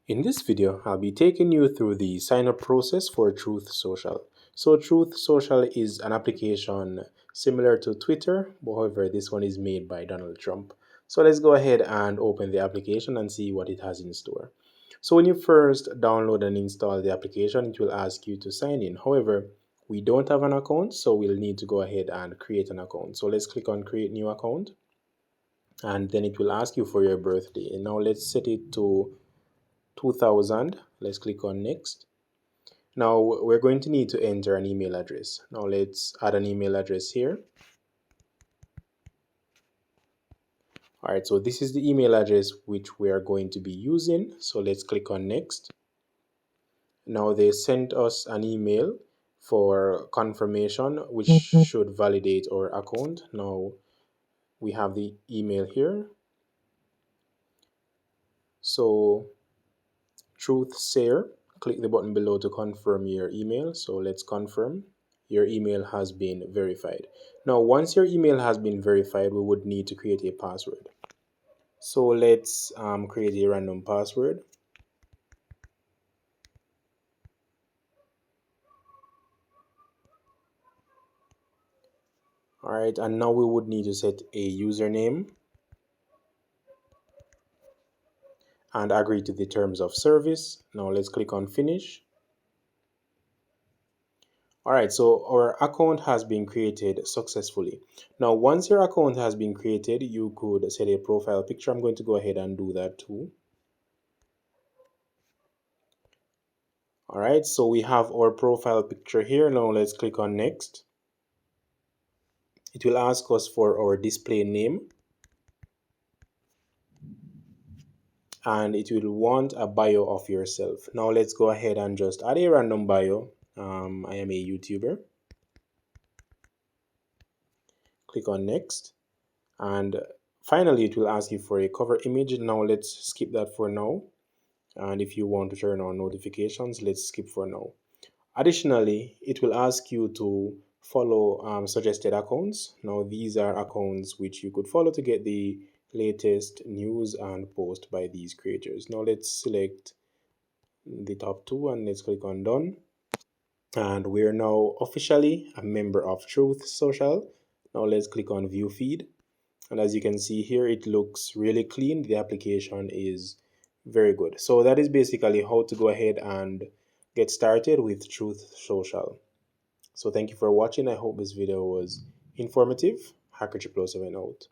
In this video, I'll be taking you through the sign up process for Truth Social. So Truth Social is an application similar to Twitter, but however, this one is made by Donald Trump. So let's go ahead and open the application and see what it has in store. So when you first download and install the application, it will ask you to sign in. However, we don't have an account, so we'll need to go ahead and create an account. So let's click on create new account, and then it will ask you for your birthday. And now let's set it to 2000. Let's click on next. Now we're going to need to enter an email address. Now let's add an email address here. All right, so this is the email address which we are going to be using. So let's click on next. Now they sent us an email for confirmation, which should validate our account. Now we have the email here. So Truth Sayer, click the button below to confirm your email. So let's confirm. Your email has been verified. Now, once your email has been verified, we would need to create a password. So let's create a random password. All right, and now we would need to set a username and agree to the terms of service. Now let's click on finish. All right, so our account has been created successfully. Now, once your account has been created, you could set a profile picture. I'm going to go ahead and do that too. All right, so we have our profile picture here. Now let's click on next. It will ask us for our display name, and it will want a bio of yourself. Now let's go ahead and just add a random bio. I am a YouTuber. Click on next, and finally it will ask you for a cover image. Now let's skip that for now, and if you want to turn on notifications, let's skip for now. Additionally, it will ask you to follow suggested accounts. Now these are accounts which you could follow to get the latest news and post by these creators. Now let's select the top two and let's click on done. And we're now officially a member of Truth Social. Now let's click on view feed. And as you can see here, it looks really clean. The application is very good. So that is basically how to go ahead and get started with Truth Social. So thank you for watching. I hope this video was informative. Hacker 007 out.